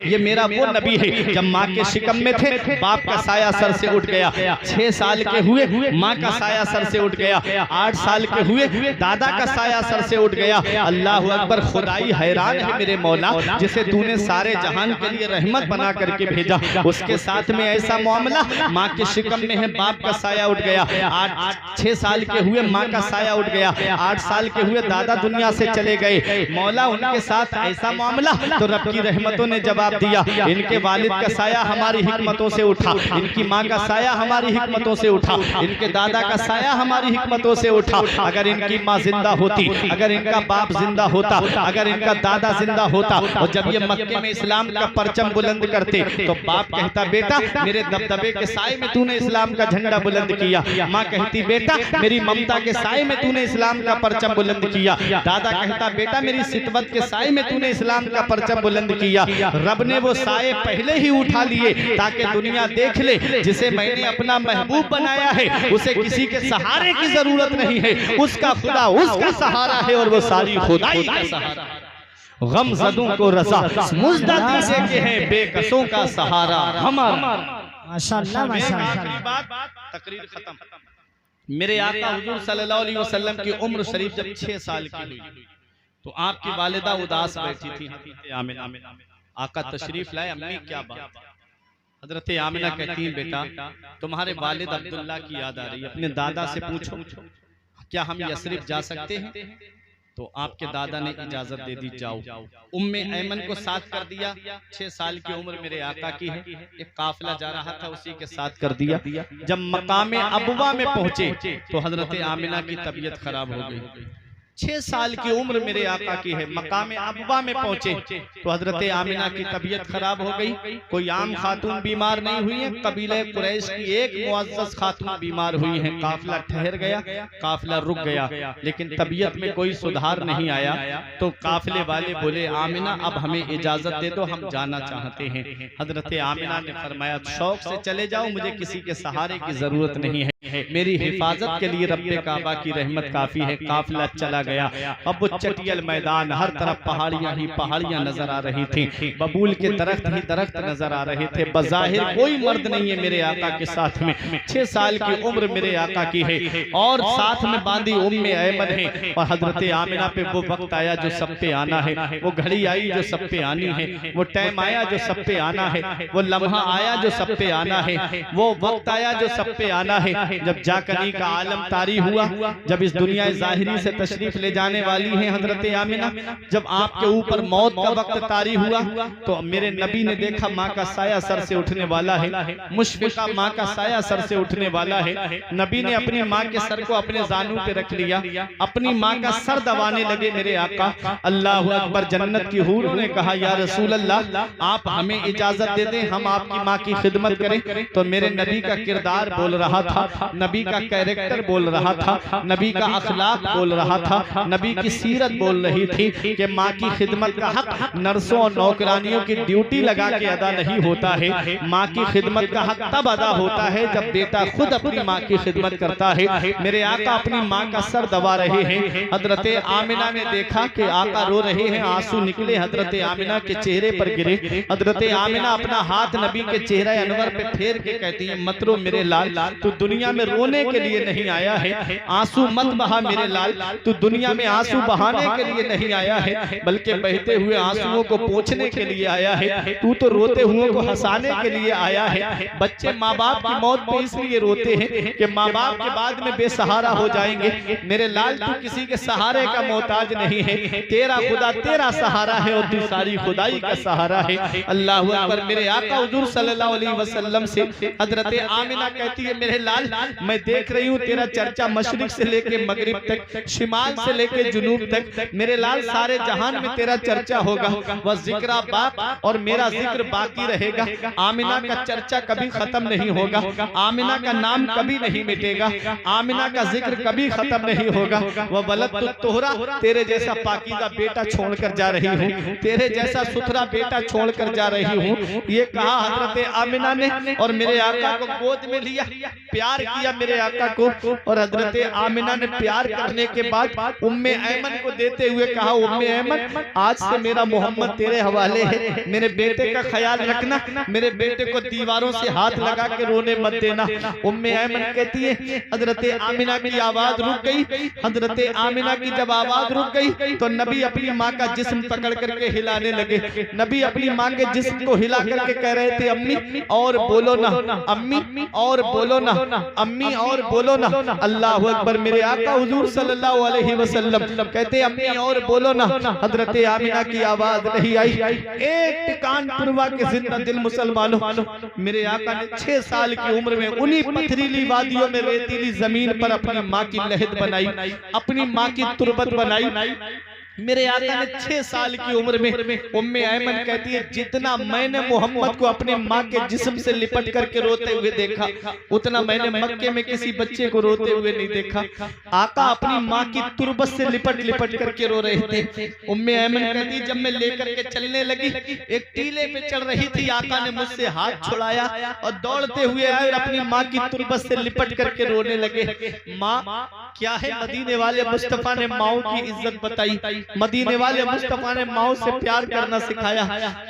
ये मेरा वो नबी है। जब माँ के शिकम में थे बाप का साया सर से उठ गया, 6 साल के हुए माँ का साया सर से उठ गया, 8 साल के हुए दादा का साया सर से उठ गया। अल्लाह अकबर, खुदाई हैरान है मेरे मौला, जिसे तूने सारे जहान के लिए रहमत बना करके भेजा, उसके साथ में ऐसा मामला। माँ के शिकम में है, बाप का साया उठ गया, 6 साल के हुए माँ का साया उठ गया, 8 साल के हुए दादा दुनिया से चले गए। मौला उनके साथ ऐसा मामला, तो रब की रहमतों ने जवाब दिया। इनके वालिद का साया हमारी हिकमतों से उठा, इनकी माँ का साया हमारी हिकमतों से उठा, इनके दादा का साया हमारी हिकमतों से उठा। अगर इनकी माँ जिंदा होती, अगर इनका बाप जिंदा होता, अगर इनका दादा जिंदा होता, और जब ये मक्के में इस्लाम का परचम बुलंद करते, तो बाप कहता बेटा मेरे दबदबे के साए में तूने इस्लाम का झंडा बुलंद किया। माँ कहती बेटा मेरी ममता के साए में तूने इस्लाम का परचम बुलंद किया। दादा कहता बेटा मेरी सितवत के साए में तूने इस्लाम का परचम बुलंद किया। रब ने वो साए पहले ही उठा लिए ताकि दुनिया देख ले, जिसे मैंने अपना महबूब बनाया है उसे किसी के सहारे की जरूरत नहीं है, उसका खुदा उसका सहारा है, और वो सारी खुदाई का सहारा है। गमज़दों को रज़ा मुज़दा दीजे के हैं बेकसों का सहारा हमारा। माशाअल्लाह माशाअल्लाह। बात तकरीर खत्म। मेरे आका हुजूर सल्लल्लाहु अलैहि वसल्लम की उम्र शरीफ जब 6 साल की हुई, तो आपकी वालिदा उदास बैठी थी। आमिना आका तशरीफ लाए, अम्मी क्या बात? हजरत आमिना कहती हैं बेटा तुम्हारे वालिद अब्दुल्ला की याद आ रही है, अपने दादा से पूछो क्या हम यसरिब जा सकते हैं? तो आपके दादा ने इजाजत दे दी, जाओ। उम्मे ऐमन को साथ कर दिया, 6 साल की उम्र मेरे आका की है, एक काफिला जा रहा था उसी के साथ कर दिया। जब मकामे अबवा में पहुंचे तो हजरत आमिना की तबीयत खराब हो गई। 6 साल की उम्र मेरे आका की है, मकाम अबवा में पहुंचे तो हजरत आमिना की तबीयत खराब हो गई। कोई आम खातून बीमार नहीं हुई है, कबीले कुरैश की एक मुअज़्ज़ज़ खातून बीमार हुई है। काफिला ठहर गया, काफिला रुक गया, लेकिन तबीयत में कोई सुधार नहीं आया। तो काफिले वाले बोले आमिना अब हमें इजाजत दे दो, हम जाना चाहते हैं। हजरत आमिना ने फरमाया शौक से चले जाओ, मुझे किसी के सहारे की जरूरत नहीं है, मेरी हिफाजत के लिए रब्बे काबा की रहमत काफी है। काफिला चला गया। अब वो चटियल मैदान, हर तरफ पहाड़ियां ही पहाड़ियां नजर आ रही थी, बबूल के दरख्त ही दरख्त नजर आ रहे थे। बज़ाहिर कोई मर्द नहीं है मेरे आका के साथ में, 6 साल की उम्र मेरे आका की है, और साथ में बांधी उम्मे ऐमन है। और हजरत आमिना पे वो वक्त आया जो सब पे आना है, वो घड़ी आई जो सब पे आनी है, वो टाइम आया जो सब पे आना है, वो लम्हा आया जो सब पे आना है, वो वक्त आया जो सब पे आना है। जब जाकनी का आलम तारी हुआ, जब इस दुनिया ज़ाहिरी से तशरीफ ले जाने वाली है हजरत आमिना, जब आपके ऊपर मौत का वक्त तारी हुआ, तो मेरे नबी ने देखा माँ का साया सर से उठने वाला है, मुशफ़िक़ा माँ का साया सर से उठने वाला है। नबी ने अपनी माँ के सर को अपने जानू पे रख लिया, अपनी माँ का सर दबाने लगे मेरे आका। अल्लाह अकबर। जन्नत की हूरों ने कहा या रसूल अल्लाह आप हमें इजाजत दे दें, हम आपकी माँ की खिदमत करें। तो मेरे नबी का किरदार बोल रहा था, नबी का कैरेक्टर बोल रहा था, नबी का अखलाक बोल रहा था, नबी की सीरत बोल रही थी कि माँ की खिदमत का हक नर्सों और नौकरानियों की ड्यूटी लगा के अदा नहीं होता है। माँ की खिदमत का हक तब अदा होता है जब बेटा खुद अपनी माँ की खिदमत करता है। मेरे आका अपनी माँ का सर दबा रहे हैं। हजरत आमिना ने देखा कि आका रो रहे हैं, आंसू निकले हजरत आमिना के चेहरे पर गिरे। हजरत आमिना अपना हाथ नबी के चेहरे अनवर पे फेर के कहती है मत रो मेरे लाल, तू दुनिया में रोने के लिए नहीं आया है, आंसू मत बहा मेरे लाल, तू दुनिया में आंसू बहाने के लिए नहीं आया है, बल्कि बहते हुए आंसुओं को पोंछने के लिए आया है। तू तो रोते हुए को हंसाने के लिए आया है। बच्चे माँ बाप की मौत पे इसलिए रोते हैं कि माँ बाप के बाद में बेसहारा हो जाएंगे। मेरे लाल तू किसी के सहारे का मोहताज नहीं है, तेरा खुदा तेरा सहारा है और तू सारी खुदाई का सहारा है। अल्लाह अकबर। मेरे आका हुजूर सल्लल्लाहु अलैहि वसल्लम से हजरत आमिना कहती है मेरे लाल मैं देख रही हूँ तेरा चर्चा मशरिक से लेके मगरिब तक, शिमाल से लेके जुनूब तक, मेरे लाल सारे जहान में तेरा चर्चा होगा। वह जिक्र बाप और मेरा जिक्र बाकी रहेगा। आमिना का चर्चा कभी खत्म नहीं होगा, आमिना का नाम कभी नहीं मिटेगा, आमिना का जिक्र कभी खत्म नहीं होगा। वह वलद तोहरा तेरे जैसा पाकीज़ा बेटा छोड़कर जा रही हूँ, तेरे जैसा सुथरा बेटा छोड़कर जा रही हूँ। ये कहा हजरत आमिना ने और मेरे आका को गोद में लिया, प्यार किया मेरे आका को, और हजरत आमिना ने प्यार करने के बाद उम्मे ऐमन को देते हुए कहा, उम्मे ऐमन आज से मेरा मोहम्मद तेरे हवाले है, मेरे बेटे का ख्याल रखना, मेरे बेटे को दीवारों से हाथ लगा के रोने मत देना। उम्मे ऐमन कहती है हजरत आमिना की आवाज रुक गई। हजरत आमिना की जब आवाज रुक गई तो नबी अपनी माँ का जिस्म पकड़ करके हिलाने लगे। नबी अपनी माँ के जिस्म को हिला करके कह रहे थे, अम्मी और बोलो ना, अम्मी और बोलो ना, अम्मी और बोलो ना। अल्लाह अकबर। मेरे आका हुजूर सल्लल्लाहु अलैहि वसल्लम कहते, अम्मी और बोलो ना। हजरत आमिना की आवाज नहीं आई। एक कान पुरवा के जिंदा दिल मुसलमानों, मेरे आका ने 6 साल की उम्र में उन्हीं पथरीली वादियों में रेतीली जमीन पर अपनी माँ की लहद बनाई, अपनी माँ की तुरबत बनाई। मेरे आका ने 6 साल की उम्र में, उम्मे ऐमन कहती है, जितना मैंने मोहम्मद को अपने माँ के जिस्म से लिपट करके रोते हुए देखा, उतना मैंने मक्के में किसी बच्चे को रोते हुए नहीं देखा। आका अपनी माँ की तुरबत से लिपट लिपट करके रो रहे थे। उम्मे ऐमन कहती, जब मैं लेकर के चलने लगी, एक टीले पे चढ़ रही थी, आका ने मुझसे हाथ छुड़ाया और दौड़ते हुए आए और अपनी माँ की तुरबत से लिपट करके रोने लगे। माँ क्या है, मदीने वाले मुस्तफा ने माओ की इज्जत बताई, मदीने वाले मुस्तफा ने माओ से प्यार करना सिखाया।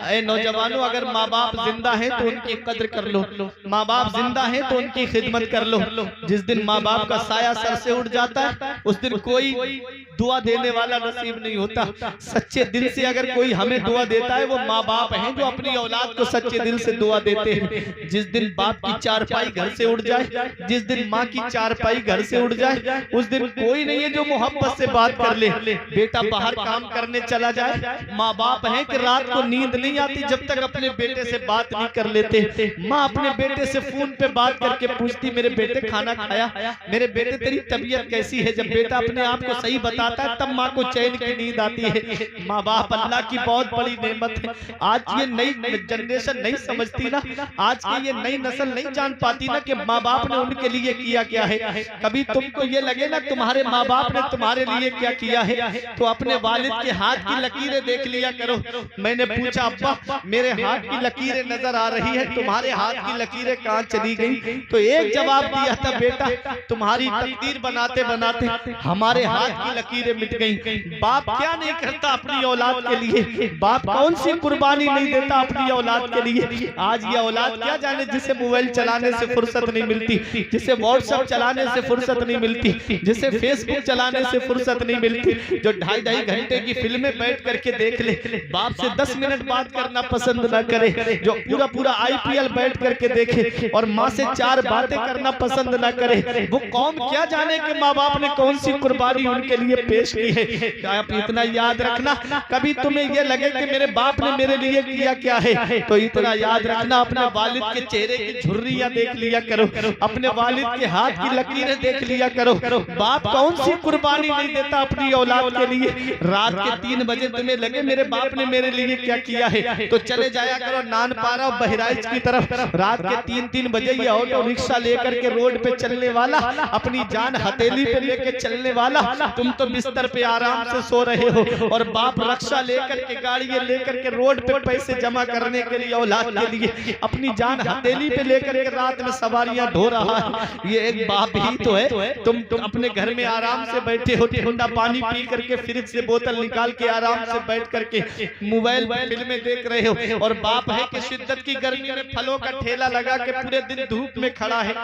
ऐ नौजवानों, अगर माँ बाप जिंदा हैं तो उनकी कद्र कर लो, माँ बाप जिंदा हैं तो उनकी खिदमत कर लो। जिस दिन माँ बाप का साया सर से उठ जाता है, उस दिन कोई दुआ देने वाला नसीब नहीं होता। सच्चे दिल से अगर कोई हमें दुआ देता है, वो माँ बाप हैं जो अपनी औलाद को सच्चे दिल से दुआ देते हैं। जिस दिन बाप की चारपाई घर से उड़ जाए, जिस दिन माँ की चारपाई घर से उड़ जाए, उस दिन कोई नहीं है जो मोहब्बत से बात कर ले। बेटा बाहर काम करने चला जाए, माँ बाप हैं कि रात को नींद नहीं आती जब तक अपने बेटे से बात नहीं कर लेते। माँ अपने बेटे से फोन पे बात करके पूछती, मेरे बेटे खाना खाया, मेरे बेटे तेरी तबीयत कैसी है। जब बेटा अपने आप को सही बताता है तब माँ को चैन की नींद आती है। माँ बाप अल्लाह की बहुत बड़ी नेमत है। आज ये नई जनरेशन नहीं समझती ना, आज की ये नई नस्ल नहीं जान पाती ना कि माँ बाप ने उनके लिए किया क्या है। कभी तुमको ये लगे ना तुम्हारे माँ बाप ने तुम्हारे लिए क्या किया है, तो अपने वालिद के हाथ की लकीरें देख लिया करो। मैंने पूछा, अब्बा मेरे हाथ की लकीरें नजर आ रही है, तुम्हारे हाथ की लकीरें कहाँ चली गई? तो एक जवाब दिया था, बेटा तुम्हारी तकदीर बनाते बनाते हमारे हाथ की लकीरें मिट गई। बाप क्या नहीं करता अपनी औलाद के लिए, बाप कौन सी कुर्बानी नहीं देता अपनी औलाद के लिए। आज ये औलाद क्या जाने, जिसे मोबाइल चलाने से फुर्सत नहीं मिलती, जिसे व्हाट्सएप चलाने से फुर्सत नहीं मिलती, जिसे फेसबुक चलाने से फुर्सत नहीं मिलती, जो 2.5 घंटे की फिल्में बैठ करके देख ले, बाप से 10 मिनट बात करना पसंद ना करे, जो पूरा IPL बैठ करके देखे और माँ से 4 बातें करना पसंद ना करे, वो कौम क्या जाने कि माँ बाप ने कौन सी कुर्बानी उनके लिए पेश की है। आप इतना याद रखना, कभी तुम्हें ये लगे कि मेरे बाप ने मेरे लिए किया क्या है, तो इतना याद रखना, अपने वालिद के चेहरे की झुर्रियां देख लिया करो, अपने वालिद के हाथ की लकीरें देख लिया करो। बाप कौन सी कुर्बानी नहीं देता अपनी औलाद के लिए। रात के 3 बजे तुम्हें लगे मेरे बाप ने मेरे लिए क्या किया है, तो चले जाया करो नानपारा और बहराइच की तरफ। रात के 3-3 बजे ये ऑटो रिक्शा लेकर के रोड पे चलने वाला, अपनी जान हथेली पे लेके चलने वाला, तुम तो बिस्तर पे आराम से सो रहे हो और बाप रक्षा लेकर के गाड़ी लेकर के रोड पे पैसे जमा करने के लिए औलाद के लिए अपनी जान हथेली पे लेकर के रात में सवारियां ढो रहा है। ये एक बाप ही तो है। तुम अपने घर में आराम से बैठे हो, ठंडा पानी पी करके फ्रिज से बोतल निकाल के आराम से बैठ करके मोबाइल फिल्में देख रहे हो, और बाप है कि शिद्दत की गर्मी में फलों का ठेला लगा के पूरे दिन धूप में खड़ा है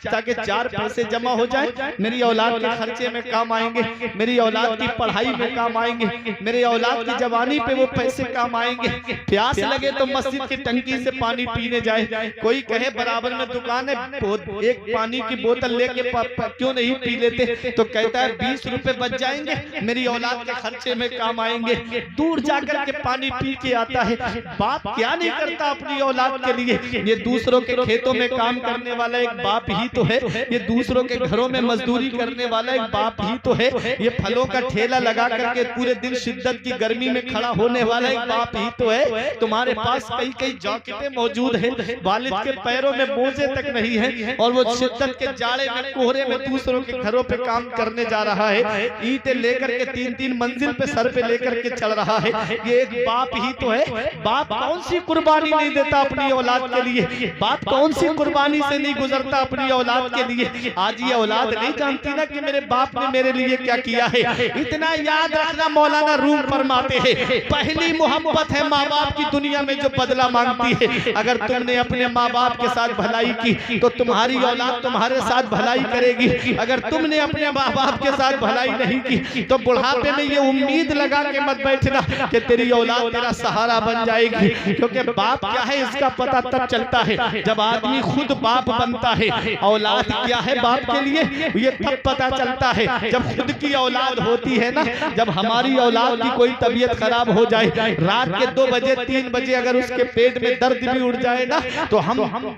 ताकि 4 पैसे जमा हो जाए, मेरी औलाद के खर्चे में काम आएंगे, मेरी औलाद की पढ़ाई में काम आएंगे, मेरी औलाद की जवानी पे वो पैसे काम आएंगे। प्यास लगे तो मस्जिद की टंकी से पानी पीने जाए, कोई कहे बराबर में दुकान है, एक पानी की बोतल लेके क्यों नहीं पी लेते, तो कहता है 20 रुपए बच जाएंगे, मेरी औलाद के खर्चे में काम आएंगे। दूर जाकर के पानी पी के आता है। बाप क्या नहीं करता अपनी औलाद के लिए। ये दूसरों के खेतों में काम करने वाला एक बाप ही तो है, ये दूसरों के घरों में मजदूरी करने वाला एक बाप ही तो है, ये फलों का ठेला लगा करके पूरे दिन शिद्दत की गर्मी में खड़ा होने वाला एक बाप ही तो है। तुम्हारे पास कई कई जैकेटें मौजूद हैं, वालिद के पैरों में मोजे तक नहीं है, और वो शिद्दत के जाड़े में कोहरे में दूसरों के घरों पे काम करने जा रहा है। ईंटें लेकर के 3-3 मंजिल पे सर पे लेकर के चल रहा है। ये एक बाप ही तो है। बाप कौन सी कुर्बानी नहीं देता अपनी औलाद के लिए? बाप कौन सी कुर्बानी से नहीं गुजरता अपनी औलाद के लिए? आज ये औलाद नहीं जानती ना कि मेरे बाप ने मेरे लिए क्या किया है। इतना याद रखना, मौलाना रूम फरमाते हैं, पहली मोहब्बत है माँ बाप की दुनिया में जो बदला मांगती है। अगर तुमने अपने माँ बाप के साथ भलाई की तो तुम्हारी औलाद तुम्हारे साथ भलाई करेगी। अगर तुमने अपने माँ बाप के साथ भलाई नहीं की तो बुढ़ापे में ये उम्मीद लगा के मत बैठना कि तेरी औलाद तेरा सहारा बन जाएगी। क्योंकि बाप क्या है इसका पता तब चलता है जब आदमी खुद बाप बनता है। औलाद क्या है बाप के लिए ये तब पता चलता है जब खुद की औलाद होती है ना। जब हमारी औलाद की कोई तबीयत खराब हो जाए, रात के 2 बजे 3 बजे अगर उसके पेट में दर्द भी उठ जाए ना, तो हम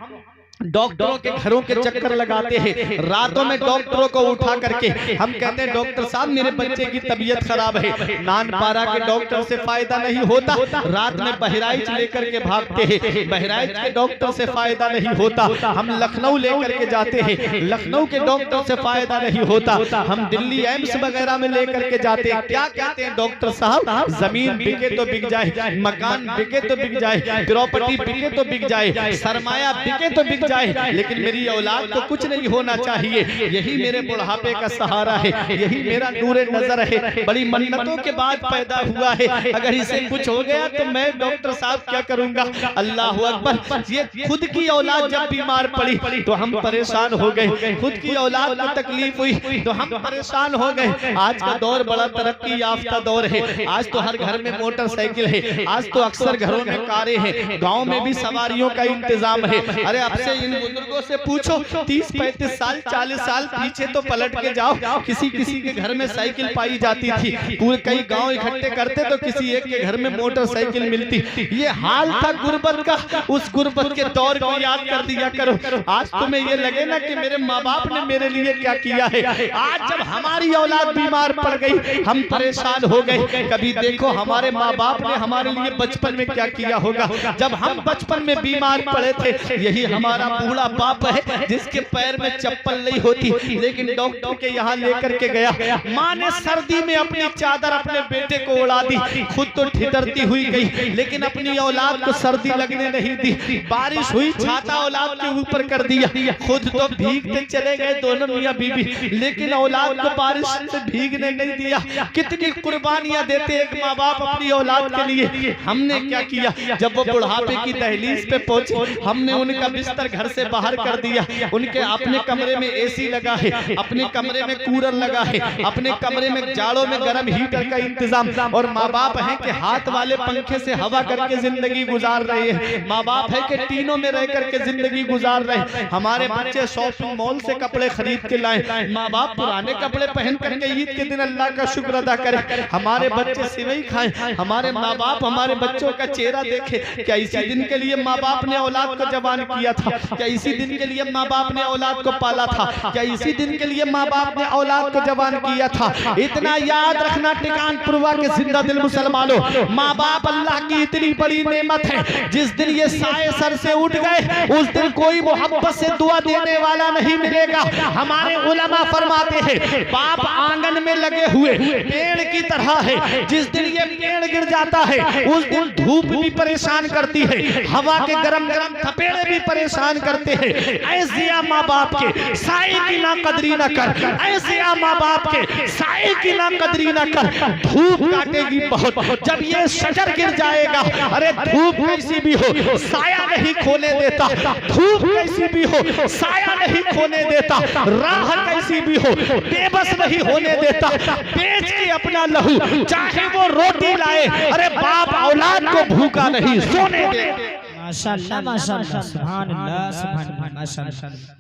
डॉक्टरों के घरों के चक्कर लगाते हैं। रातों में डॉक्टरों को उठा करके हम कहते हैं डॉक्टर साहब मेरे बच्चे की तबीयत खराब है। नानपारा के डॉक्टर से फायदा नहीं होता, रात में बहराइच लेकर के भागते हैं। बहराइच के डॉक्टर से फायदा नहीं होता, हम लखनऊ लेकर के जाते हैं। लखनऊ के डॉक्टर से फायदा नहीं होता, हम दिल्ली एम्स वगैरह में लेकर के जाते हैं। क्या कहते हैं डॉक्टर साहब? जमीन बिके तो बिक जाए, मकान बिके तो बिक जाए, प्रॉपर्टी बिके तो बिक जाए, सरमाया बिके तो बिक जाए, लेकिन मेरी औलाद को कुछ नहीं होना चाहिए। यही मेरे बुढ़ापे का सहारा है, यही मेरा नूरे नजर है। बड़ी मन्नतों के बाद पैदा हुआ है, अगर इसे कुछ हो गया तो मैं डॉक्टर साहब क्या करूंगा? अल्लाह अकबर। ये खुद की औलाद जब बीमार पड़ी तो हम परेशान हो गए। खुद की औलाद को तकलीफ हुई तो हम परेशान हो गए। आज का दौर बड़ा तरक्की याफ्ता दौर है। आज तो हर घर में मोटरसाइकिल है, आज तो अक्सर घरों में कारें हैं, गाँव में भी सवारियों का इंतजाम है। अरे अब से इन बुजुर्गों से पूछो 30-35 साल 40 साल पीछे तो पलट के जाओ, किसी किसी के घर में साइकिल पाई जाती थी। पूरे कई गांव इकट्ठे करते तो किसी एक के घर में मोटरसाइकिल मिलती। ये हाल था गुर्बत का। उस गुर्बत के दौर को याद कर दिया करो। आज तुम्हें ये लगे ना कि मेरे माँ बाप ने मेरे लिए क्या किया है। आज जब हमारी औलाद बीमार पड़ गई हम परेशान हो गए। कभी देखो हमारे माँ बाप ने हमारे लिए बचपन में क्या किया होगा। जब हम बचपन में बीमार पड़े थे, यही हमारा बूढ़ा बाप है जिसके पैर में चप्पल नहीं होती, लेकिन डॉक्टर के यहाँ लेकर के गया। माँ ने सर्दी में अपनी चादर अपने बेटे को उड़ा दी, खुद तो ठिठुरती हुई गई, लेकिन अपनी औलाद को सर्दी लगने नहीं दी। बारिश हुई, छाता औलाद के ऊपर कर दिया, खुद तो भीगते चले गए दोनों मियां बीबी, लेकिन औलाद को बारिश से भीगने नहीं दिया। कितनी कुर्बानियां देते एक माँ बाप अपनी औलाद के लिए। हमने क्या किया? जब वो बुढ़ापे की दहलीज पे पहुंचे, हमने उनका बिस्तर घर से बाहर कर दिया। उनके अपने कमरे में एसी लगा है, अपने कमरे में कूलर लगा है, अपने कमरे में जाड़ों में गर्म हीटर का इंतजाम, और माँ बाप है कि हाथ वाले पंखे से हवा करके जिंदगी गुजार रहे हैं। माँ बाप है कि टीनों में रह करके जिंदगी गुजार रहे हैं। हमारे बच्चे शॉपिंग मॉल से कपड़े खरीद के लाए, माँ बाप पुराने कपड़े पहन करके ईद के दिन अल्लाह का शुक्र अदा करें। हमारे बच्चे सिवई खाएं, हमारे माँ बाप हमारे बच्चों का चेहरा देखे। क्या इसी दिन के लिए माँ बाप ने औलाद को जवान किया था? क्या इसी दिन के लिए माँ बाप ने औलाद को पाला था? क्या इसी दिन के लिए माँ बाप ने औलाद को जवान किया था? इतना याद रखना टिकानपुरवा के जिंदा दिल मुसलमानों, माँ बाप अल्लाह की इतनी बड़ी नेमत है। जिस दिन ये साए सर से उठ गए उस दिन कोई मोहब्बत से दुआ देने वाला नहीं मिलेगा। हमारे उलमा फरमाते हैं बाप आंगन में लगे हुए पेड़ की तरह है। जिस दिन ये पेड़ गिर जाता है उस दिन धूप भी परेशान करती है, हवा के गरम गरम थपेड़े भी परेशान करते हैं। ऐसे माँ बाप के साए की ना कदरी न कर, ऐसे माँ बाप के साए की ना कदरी न कर। धूप काटेगी बहुत, जब ये शजर गिर जाएगा, अरे धूप कैसी भी हो साया नहीं खोने देता, धूप कैसी भी हो साया नहीं खोने देता, राह कैसी भी हो बेबस नहीं होने देता। बेच के अपना लहू चाहे वो रोटी लाए, अरे बाप औलाद को भूखा नहीं सोने दे। माशाअल्लाह माशाअल्लाह, सुभान अल्लाह सुभान अल्लाह, माशाअल्लाह।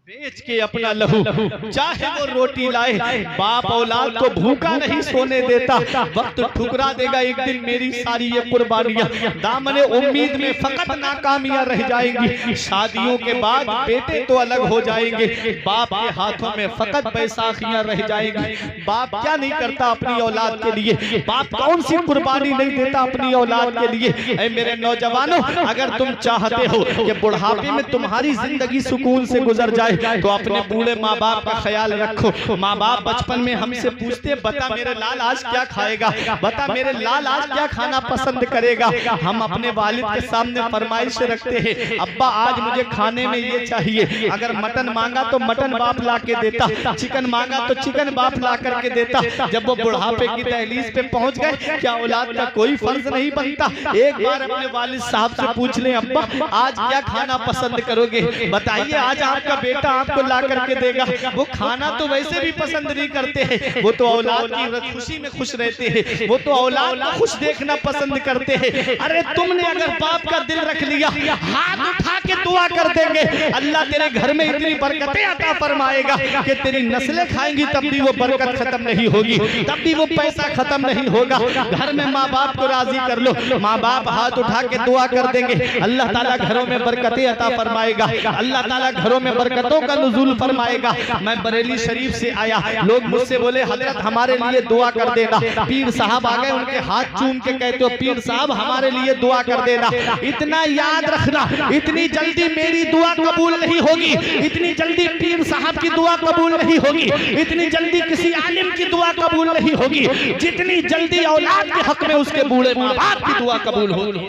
बेच के अपना लहू चाहे वो रोटी लाए, बाप औलाद को भूखा नहीं सोने देता। वक्त ठुकरा देगा एक दिन मेरी सारी ये कुर्बानियां, दामने उम्मीद में फकत नाकामियां रह जाएंगी। शादियों के बाद बेटे तो अलग हो जाएंगे, बाप के हाथों में फकत बैसाखियां रह जाएंगी। बाप क्या नहीं करता अपनी औलाद के लिए, बाप कौन सी कुर्बानी नहीं देता अपनी औलाद के लिए। ऐ मेरे नौजवानों, अगर तुम चाहते हो कि बुढ़ापे में तुम्हारी जिंदगी सुकून से गुजर जाए तो अपने बूढ़े माँ बाप का ख्याल रखो। माँ बाप बचपन में हमसे पूछते, बता मेरे लाल आज क्या खाएगा, बता मेरे लाल आज क्या खाना पसंद करेगा। हम अपने वालिद के सामने फरमाइश रखते हैं, अब्बा आज मुझे खाने में ये चाहिए। अगर मटन मांगा तो मटन बाप ला के देता, चिकन मांगा तो चिकन बाप ला करके देता। जब वो बुढ़ापे की दहलीज पे पहुंच गए, क्या औलाद का कोई फर्ज नहीं बनता एक बार अपने वालिद साहब से पूछ लें, अब्बा आज क्या खाना पसंद करोगे, बताइए आज आपका बेटा आपको ला करके देगा। वो खाना तो वैसे भी पसंद नहीं करते हैं, वो तो औलाद की खुशी में खुश रहते हैं, वो तो औलाद को खुश देखना पसंद करते हैं। अरे तुमने अगर बाप का दिल रख लिया, हाथ उठा के दुआ कर देंगे, अल्लाह तेरे घर में इतनी बरकतें अता फरमाएगा कि तेरी नस्लें खाएंगी तब भी वो बरकत खत्म नहीं होगी, तब भी वो पैसा खत्म नहीं होगा। घर में माँ बाप को राजी कर लो, माँ बाप हाथ उठा के दुआ कर देंगे, अल्लाह ताला घरों में बरकतें अता फरमाएगा, अल्लाह ताला घरों में बरकतों का नुज़ूल फरमाएगा। मैं बरेली शरीफ से आया, लोग मुझसे बोले हजरत हमारे लिए दुआ कर देना। पीर साहब आ गए, उनके हाथ चूम के कहते हो पीर साहब हमारे लिए दुआ कर देना। इतना याद रखना, इतनी जल्दी मेरी दुआ कबूल नहीं होगी, इतनी जल्दी पीर साहब की दुआ कबूल नहीं होगी, इतनी जल्दी किसी आलिम की दुआ कबूल नहीं होगी, जितनी जल्दी औलाद के हक में उसके बूढ़े माँ बाप की दुआ कबूल होगी।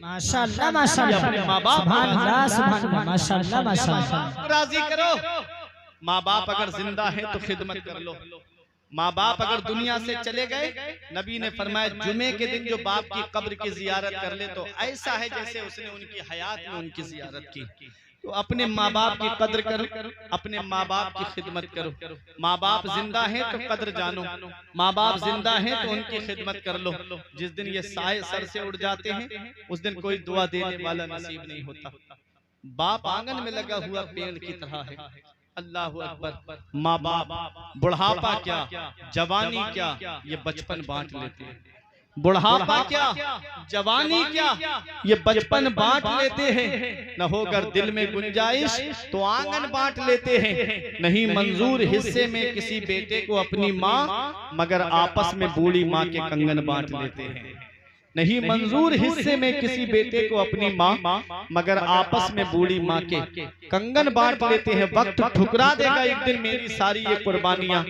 माशाअल्लाह माशाअल्लाह, अपने माँ बाप सुभान अल्लाह सुभान अल्लाह, माशाअल्लाह माशाअल्लाह। राजी करो। माँ बाप अगर जिंदा है तो खिदमत कर लो, माँ बाप अगर दुनिया से चले गए, नबी ने फरमाया जुमे के दिन जो बाप की कब्र की जियारत कर ले तो ऐसा है जैसे उसने उनकी हयात में उनकी जियारत की। तो अपने माँ बाप की कद्र करो, अपने माँ बाप की खिदमत करो। माँ बाप जिंदा हैं तो कद्र जानो, माँ बाप जिंदा हैं तो उनकी खिदमत कर लो। जिस दिन ये साए सर से उड़ जाते हैं उस दिन कोई दुआ देने वाला नसीब नहीं होता। बाप आंगन में लगा हुआ पेड़ की तरह है। अल्लाह अकबर। माँ बाप बुढ़ापा क्या, जवानी क्या, ये बचपन बांट लेते हैं। बुढ़ापा क्या, जवानी क्या, ये बचपन बांट लेते हैं। न होकर दिल में गुंजाइश तो आंगन बांट लेते हैं। नहीं मंजूर हिस्से में किसी बेटे को अपनी माँ, मगर आपस में बूढ़ी माँ के कंगन बांट लेते हैं। नहीं मंजूर हिस्से में किसी बेटे को अपनी माँ, मगर आपस में बूढ़ी माँ के कंगन बांट लेते हैं। वक्त ठुकरा देगा एक दिन मेरी सारी ये कुर्बानियां,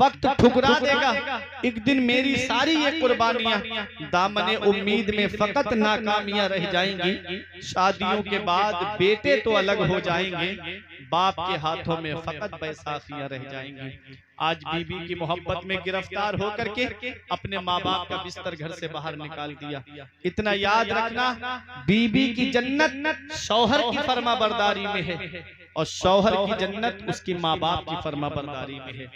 वक्त ठुकरा देगा एक दिन मेरी सारी ये कुर्बानियां। दामने उम्मीद में फकत नाकामियां रह जाएंगी। शादियों के बाद बेटे तो अलग हो जाएंगे, बाप के हाथों में फकत बैसाखियां रह जाएंगी। आज बीबी की मोहब्बत में गिरफ्तार होकर के अपने माँ बाप का बिस्तर घर से बाहर निकाल दिया। इतना याद रखना, बीबी की जन्नत शौहर की फरमाबरदारी में है और शौहर की जन्नत उसकी माँ बाप की फरमाबरदारी में है।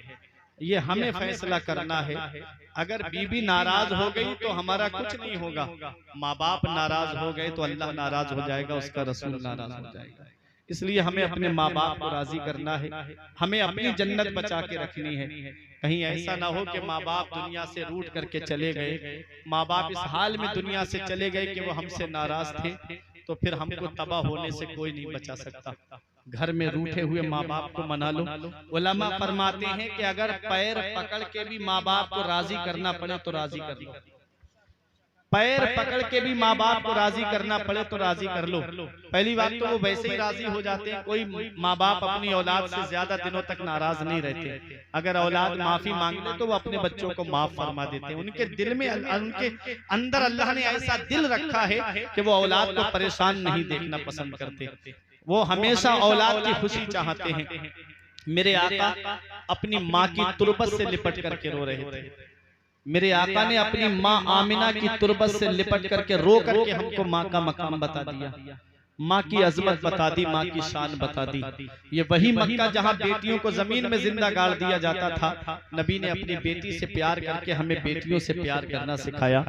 ये हमें फैसला करना है। अगर बीबी नाराज हो गई तो हमारा कुछ नहीं होगा, माँ बाप नाराज हो गए तो अल्लाह नाराज हो जाएगा, उसका रसूल नाराज हो जाएगा। इसलिए हमें अपने माँ बाप को राजी करना है, हमें अपनी जन्नत बचा के रखनी है। कहीं ऐसा ना हो कि माँ बाप दुनिया से रूठ करके चले गए, माँ बाप इस हाल में दुनिया से चले गए कि वो हमसे नाराज थे, तो फिर हमको तबाह होने से कोई नहीं बचा सकता। घर में रूठे हुए माँ बाप को मना लो। उलमा फरमाते हैं कि अगर पैर पकड़ के भी माँ बाप को राजी करना पड़े तो राजी कर लो, पैर पकड़ के भी माँ बाप को राजी करना पड़े तो राजी कर लो। पहली बात तो वो वैसे ही राजी हो जाते हैं। कोई माँ बाप अपनी औलाद से ज्यादा दिनों तक नाराज नहीं रहते। अगर औलाद माफी मांग ले तो वो अपने बच्चों को माफ फरमा देते हैं। उनके दिल में, उनके अंदर अल्लाह ने ऐसा दिल रखा है कि वो औलाद को परेशान नहीं देखना पसंद करते। वो हमेशा औलाद की खुशी चाहते हैं। मेरे आका अपनी माँ की तुरबत से लिपट करके रो रहे थे। मेरे आका ने अपनी माँ आमिना की तुरबत से लिपट करके रो करके हमको माँ का मकाम बता दिया। माँ की अजमत बता दी, माँ की शान बता दी। ये वही मक्का जहाँ बेटियों को जमीन में जिंदा गाड़ दिया जाता था। नबी ने अपनी बेटी से प्यार करके हमें बेटियों से प्यार करना सिखाया।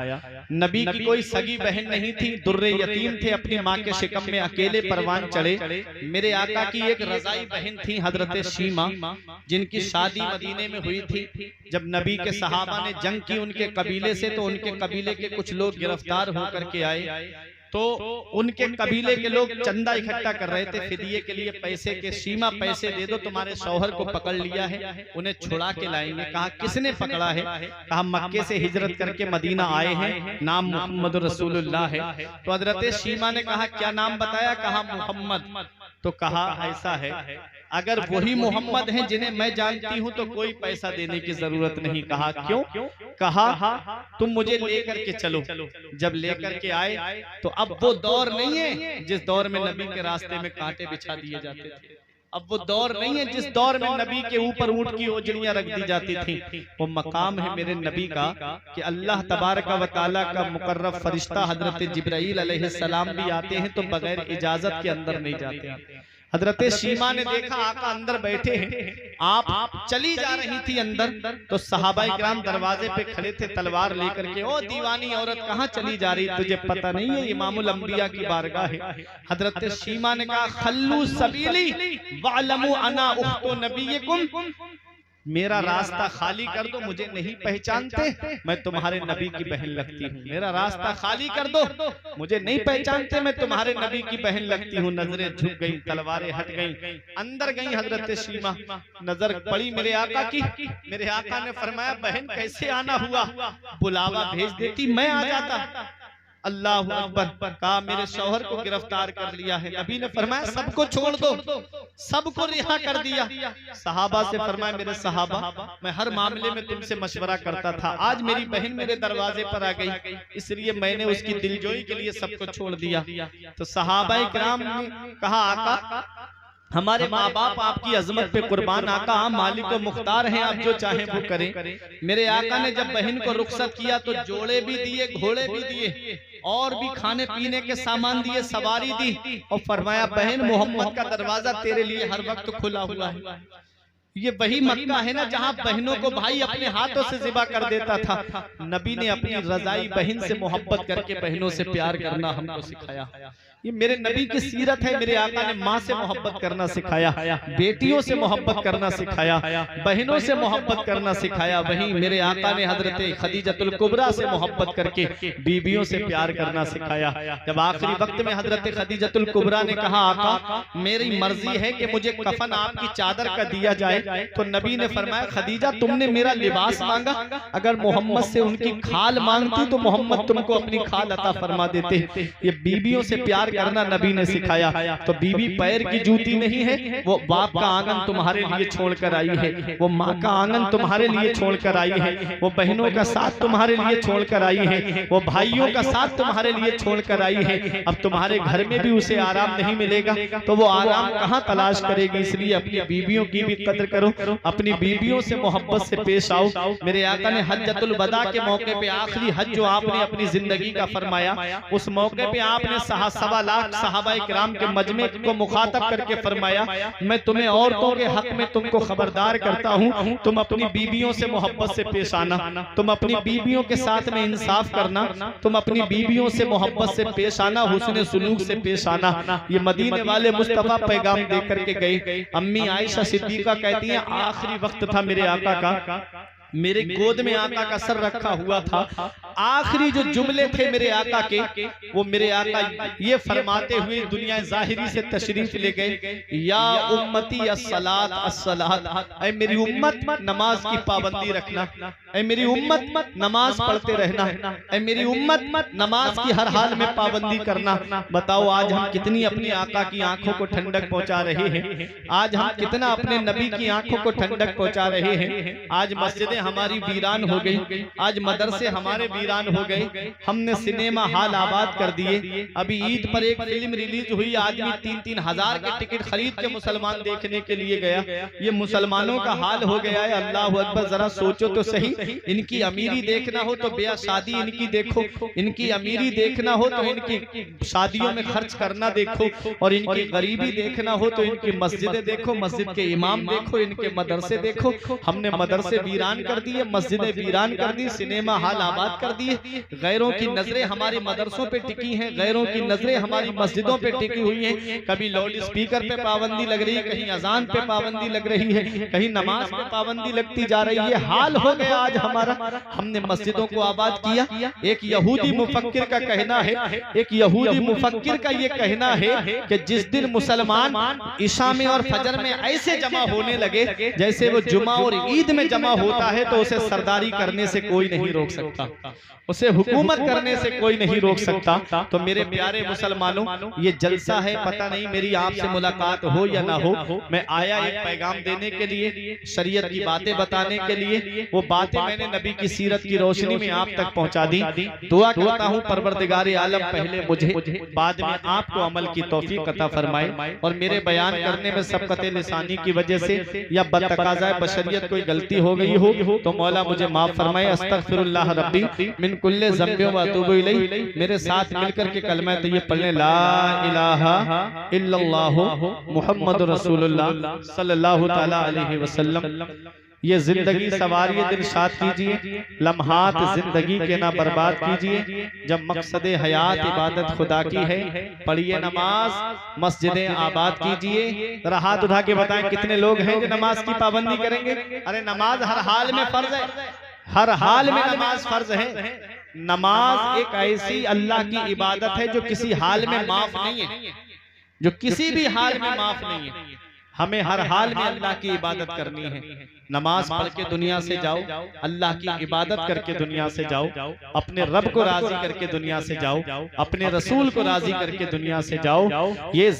नबी की कोई सगी बहन नहीं थी, दुर्रे यतीम थे, अपनी माँ के शिकम में अकेले परवान चढ़े। मेरे आका की एक रजाई बहन थी हजरत शीमा, जिनकी शादी मदीने में हुई थी। जब नबी के सहाबा ने जंग की उनके कबीले से, तो उनके कबीले के कुछ लोग गिरफ्तार होकर के आए। तो उनके कबीले के लोग चंदा इकट्ठा कर रहे थे फिदिये के लिए, पैसे के। शीमा पैसे दे दो, तुम्हारे शौहर को पकड़ लिया है, उन्हें छुड़ा के लाएंगे। कहा किसने पकड़ा है? कहा मक्के से हिजरत करके मदीना आए हैं, नाम मोहम्मद रसूलुल्लाह है। तो हजरत शीमा ने कहा क्या नाम बताया? कहा मोहम्मद। तो कहा ऐसा है, अगर वही मोहम्मद हैं जिन्हें मैं जानती हूं तो कोई पैसा देने की जरूरत नहीं। कहा क्यों? कहा तुम मुझे लेकर के चलो। जब लेकर के आए तो अब वो दौर नहीं है जिस दौर में नबी के रास्ते में कांटे बिछा दिए जाते थे। अब वो दौर नहीं है जिस दौर में नबी के ऊपर ऊंट की ओजड़ियां रख दी जाती थी। वो मकाम है मेरे नबी का कि अल्लाह तबारक व तआला का मुकर्रब फरिश्ता हजरत जिब्राईल अलैहिस्सलाम भी आते हैं तो बगैर इजाजत के अंदर नहीं जाते। हजरत शीमा ने देखा आका अंदर बैठे हैं, आप चली जा रही थी अंदर, तो सहाबाए किराम दरवाजे पे खड़े थे तलवार लेकर के। ओ दीवानी औरत कहाँ चली जा रही, तुझे पता नहीं है इमामुल अंबिया की बारगाह है। हजरत शीमा ने कहा खल्लू सबीली वअलमू अना उख्तु नबीयकुम, मेरा रास्ता खाली कर दो, मुझे नहीं पहचानते, मैं तुम्हारे नबी की बहन लगती हूँ। मेरा रास्ता खाली कर दो, मुझे नहीं पहचानते, मैं तुम्हारे नबी की बहन लगती हूँ। नजरें झुक गई, तलवारें हट गई, अंदर गई हजरत शीमा। नजर पड़ी मेरे आका की। मेरे आका ने फरमाया बहन कैसे आना हुआ, बुलावा भेज देती मैं आ जाता। अल्लाह अकबर। कहा मेरे शौहर को गिरफ्तार कर लिया है। नबी ने फरमाया सबको छोड़ दो, सबको रिहा कर दिया। सहाबा से फरमाया मेरे सहाबा, मैं हर मामले में तुमसे मशवरा करता था, आज मेरी बहन मेरे दरवाजे पर आ गई, इसलिए मैंने उसकी दिलजोई के लिए सबको छोड़ दिया। तो सहाबाए किराम ने कहा आका हमारे माँ बाप आपकी अजमत पे कुर्बान, आका हम मालिक व मुख्तार हैं, आप जो चाहे वो करें। मेरे आका ने जब बहन को रुखसत किया तो जोड़े भी दिए, घोड़े भी दिए, और भी खाने पीने के सामान दिए, सवारी दी, और फरमाया बहन मोहम्मद का दरवाजा तेरे लिए हर वक्त खुला हुआ है। ये वही मक्का है ना जहाँ बहनों को भाई अपने हाथों से ज़िबा कर देता था। नबी ने अपनी रजाई बहन से मोहब्बत करके बहनों से प्यार करना हमको सिखाया। ये मेरे नबी की सीरत है। मेरे आका ने माँ से मोहब्बत करना सिखाया, बेटियों से मोहब्बत करना सिखाया, बहनों से मोहब्बत करना सिखाया। वहीं मेरे आका ने हजरत खदीजतुल कुबरा से मोहब्बत करके बीबियों से प्यार करना सिखाया। जब आखिरी वक्त में हजरत खदीजतुल कुबरा ने कहा आका मेरी मर्जी है कि मुझे कफन आपकी चादर का दिया जाए, तो नबी ने फरमाया खदीजा तुमने मेरा लिबास मांगा, अगर मोहम्मद से उनकी खाल मांगती तो मोहम्मद तुमको अपनी खाल अता फरमा देते। ये बीबियों से प्यार करना नबी ने सिखाया। तो बीबी पैर की जूती नहीं है, वो बाप का आंगन तुम्हारे लिए छोड़कर आई है, वो माँ का आंगन तुम्हारे लिए छोड़कर आई है, वो बहनों का साथ तुम्हारे लिए छोड़कर आई है, वो भाइयों का साथ तुम्हारे लिए छोड़कर आई है। अब तुम्हारे घर में भी उसे आराम नहीं मिलेगा तो वो आराम कहाँ तलाश करेगी। इसलिए अपनी बीबियों की भी कदर करो, अपनी बीबियों से मोहब्बत से पेश आओ। मेरे आका ने हज्जतुल वदा के मौके पे, आखिरी हज जो आपने अपनी जिंदगी का फरमाया, उस मौके पे आपने 1.25 लाख सहाबाए किराम के मजमे को मुखातब करके फरमाया मैं तुम्हें औरतों के हक में तुमको खबरदार करता हूँ, तुम अपनी बीबियों से मोहब्बत से पेश आना, तुम अपनी बीबियों के साथ में इंसाफ करना, तुम अपनी बीबियों से मोहब्बत से पेश आना, हुस्न सुलूक से पेश आना। ये मदीने वाले मुस्तफा पैगाम दे करके गए। अम्मी आयशा सिद्दीका कहती हैं आखिरी वक्त था मेरे आका का, मेरे गोद में आका का सर रखा हुआ था। आखिरी जो जुमले थे मेरे आका के, वो मेरे आका ये फरमाते हुए दुनिया जाहिरी से तशरीफ ले गए, या उम्मती अस्सलात अस्सलात, ऐ मेरी उम्मत नमाज की पाबंदी रखना, ऐ मेरी उम्मत नमाज पढ़ते रहना, ऐ मेरी उम्मत नमाज की हर हाल में पाबंदी करना। बताओ आज हम कितनी अपनी आका की आंखों को ठंडक पहुंचा रहे हैं, आज हम कितना अपने नबी की आंखों को ठंडक पहुंचा रहे हैं। आज मस्जिदें हमारी वीरान हो गई, आज मदरसे हमारे वीरान वीरान हो गए। हमने सिनेमा हॉल आबाद कर दिए। अभी ईद पर एक फिल्म रिलीज हुई, आदमी 3-3 हजार के टिकट खरीद के मुसलमान देखने के लिए गया। ये मुसलमानों का हाल हो गया है। अल्लाह अकबर, जरा सोचो तो सही। इनकी अमीरी देखना हो तो ब्याह शादी इनकी देखो, इनकी अमीरी देखना हो तो इनकी शादियों में खर्च करना देखो, और इनकी गरीबी देखना हो तो इनकी मस्जिदें देखो, मस्जिद के इमाम देखो, इनके मदरसे देखो। हमने मदरसे वीरान कर दिए, मस्जिदें वीरान कर दी, सिनेमा हॉल आबाद कर दिए। गैरों की नजरें हमारी मदरसों पे टिकी हैं, गैरों की नजरें हमारी मस्जिदों पे टिकी हुई हैं। कभी लाउड स्पीकर पे पाबंदी लग रही है, कहीं अजान पे पाबंदी लग रही है, कहीं नमाज पे पाबंदी लगती जा रही है। हाल हो गया आज हमारा। हमने मस्जिदों को आबाद किया। एक यहूदी मुफक्किर का कहना है, एक यहूदी मुफक्किर का ये कहना है कि जिस दिन मुसलमान ईशा में और फजर में ऐसे जमा होने लगे जैसे वो जुमा और ईद में जमा होता है, तो उसे सरदारी करने से कोई नहीं रोक सकता, उसे हुकूमत करने से कोई नहीं रोक सकता। तो मेरे प्यारे मुसलमानों, ये जलसा है, पता नहीं मेरी आपसे मुलाकात हो या ना हो। मैं आया एक पैगाम देने के लिए, शरीयत की बातें बताने के लिए। वो बातें मैंने नबी की सीरत की रोशनी में आप तक पहुंचा दी। दुआ करता हूँ परवरदिगार आलम पहले मुझे, बाद में आपको अमल की तौफीक अता फरमाए। और मेरे बयान करने में सबकते लिसानी की वजह से या बतकाज़ा बशरियत कोई गलती हो गई हो तो मौला मुझे माफ फरमाए। अस्तगफिरुल्लाह रब्बी मिन कुल्ले ज़ंबि व अतूबु इलैहि। मेरे साथ मिलकर के कलमा तैयब पढ़ने, ला इलाहा इल्लल्लाहु मुहम्मदुर रसूलुल्लाह सल्लल्लाहु तआला अलैहि वसल्लम। ये जिंदगी सवारी दिलशाद कीजिए, लम्हात जिंदगी के ना बर्बाद कीजिए। जब मकसद हयात इबादत खुदा की है, पढ़िए नमाज, मस्जिदें आबाद कीजिए। जरा हाथ उठा के बताएं कितने लोग हैं जो नमाज की पाबंदी करेंगे। अरे नमाज हर हाल में फर्ज है, हर हाल में नमाज फर्ज है। नमाज एक ऐसी अल्लाह की इबादत है जो किसी हाल में माफ नहीं है, जो किसी भी हाल में माफ नहीं है। हमें हर हाल में अल्लाह की इबादत करनी है। नमाज पढ़ के दुनिया से जाओ, अल्लाह की इबादत करके दुनिया से जाओ, अपने रब को राजी करके दुनिया से जाओ, अपने रसूल को राजी करके दुनिया से जाओ। ये